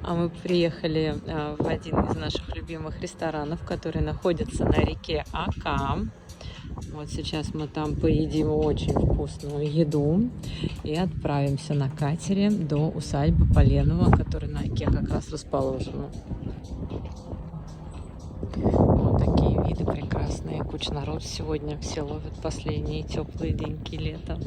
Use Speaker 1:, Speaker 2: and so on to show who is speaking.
Speaker 1: А мы приехали в один из наших любимых ресторанов, который находится на реке Ака. Вот сейчас мы там поедим очень вкусную еду и отправимся на катере до усадьбы Поленова, которая на Оке как раз расположена. Вот такие виды прекрасные. Куча народ сегодня. Все ловят последние теплые деньки лета.